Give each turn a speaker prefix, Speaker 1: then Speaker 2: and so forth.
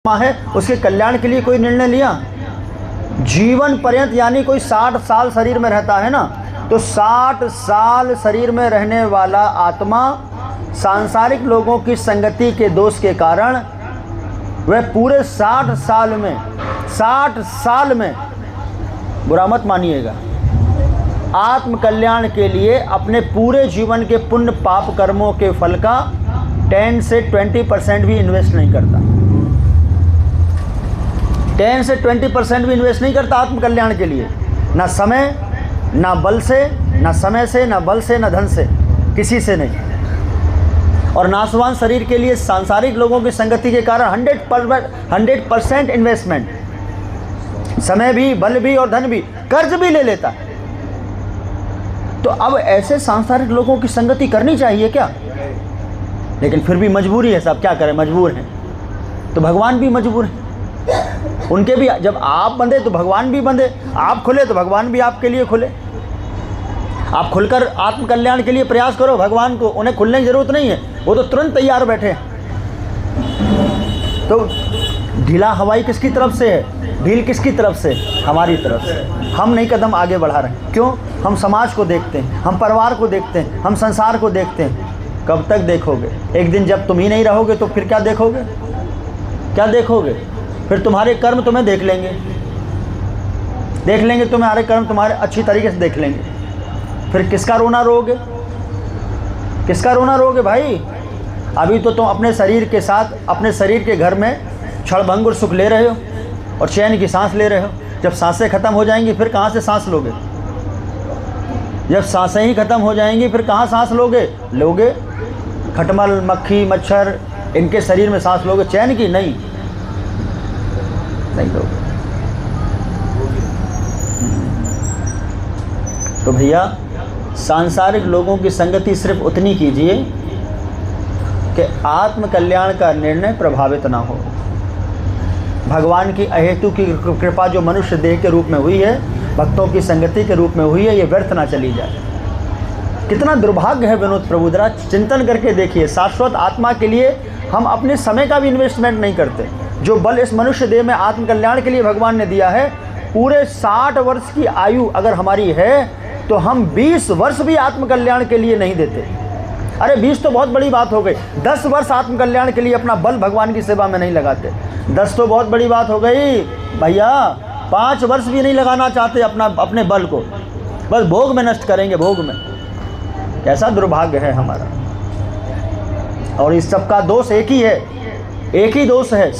Speaker 1: है उसके कल्याण के लिए कोई निर्णय लिया? जीवन पर्यंत यानी कोई 60 साल शरीर में रहता है ना, तो 60 साल शरीर में रहने वाला आत्मा सांसारिक लोगों की संगति के दोष के कारण वह पूरे 60 साल में बुरा मत मानिएगा, आत्म कल्याण के लिए अपने पूरे जीवन के पुण्य पाप कर्मों के फल का 10 से 20% भी इन्वेस्ट नहीं करता। 10 से 20% भी इन्वेस्ट नहीं करता आत्म कल्याण के लिए, ना समय, ना बल से, ना समय से, ना बल से, ना धन से, किसी से नहीं। और नाशवान शरीर के लिए सांसारिक लोगों की संगति के कारण 100% इन्वेस्टमेंट, समय भी, बल भी और धन भी, कर्ज भी ले लेता है। तो अब ऐसे सांसारिक लोगों की संगति करनी चाहिए क्या? लेकिन फिर भी मजबूरी है, साहब क्या करें, मजबूर हैं। तो भगवान भी मजबूर हैं, उनके भी, जब आप बंधे तो भगवान भी बंधे, आप खुले तो भगवान भी आपके लिए खुले। आप खुलकर आत्म कल्याण के लिए प्रयास करो, भगवान को उन्हें खुलने की जरूरत नहीं है, वो तो तुरंत तैयार बैठे हैं। तो ढीला हवाई किसकी तरफ से है? ढील किसकी तरफ से? हमारी तरफ से। हम नहीं कदम आगे बढ़ा रहे हैं। क्यों? हम समाज को देखते हैं, हम परिवार को देखते हैं, हम संसार को देखते हैं। कब तक देखोगे? एक दिन जब तुम ही नहीं रहोगे तो फिर क्या देखोगे? क्या देखोगे? फिर तुम्हारे कर्म तुम्हें देख लेंगे, तुम्हारे कर्म तुम्हारे अच्छी तरीके से देख लेंगे। फिर किसका रोना रोगे? किसका रोना रोगे भाई? अभी तो तुम अपने शरीर के साथ, अपने शरीर के घर में क्षणभंगुर सुख ले रहे हो और चैन की सांस ले रहे हो। जब सांसें खत्म हो जाएंगी फिर कहाँ से सांस लोगे? जब सांसें ही खत्म हो जाएंगी फिर कहाँ सांस लोगे? खटमल, मक्खी, मच्छर, इनके शरीर में सांस लोगे, चैन की नहीं लोगे। तो भैया सांसारिक लोगों की संगति सिर्फ उतनी कीजिए कि आत्म कल्याण का निर्णय प्रभावित ना हो। भगवान की अहेतु की कृपा जो मनुष्य देह के रूप में हुई है, भक्तों की संगति के रूप में हुई है, ये व्यर्थ ना चली जाए। कितना दुर्भाग्य है विनोद प्रभु, जरा चिंतन करके देखिए। शाश्वत आत्मा के लिए हम अपने समय का भी इन्वेस्टमेंट नहीं करते। जो बल इस मनुष्य देह में आत्म कल्याण के लिए भगवान ने दिया है, पूरे 60 वर्ष की आयु अगर हमारी है तो हम 20 वर्ष भी आत्म कल्याण के लिए नहीं देते। अरे 20 तो बहुत बड़ी बात हो गई, 10 वर्ष आत्म कल्याण के लिए अपना बल भगवान की सेवा में नहीं लगाते। 10 तो बहुत बड़ी बात हो गई भैया, 5 वर्ष भी नहीं लगाना चाहते अपने बल को, बस भोग में नष्ट करेंगे, भोग में। कैसा दुर्भाग्य है हमारा। और इस सब का दोष एक ही है, एक ही दोष है।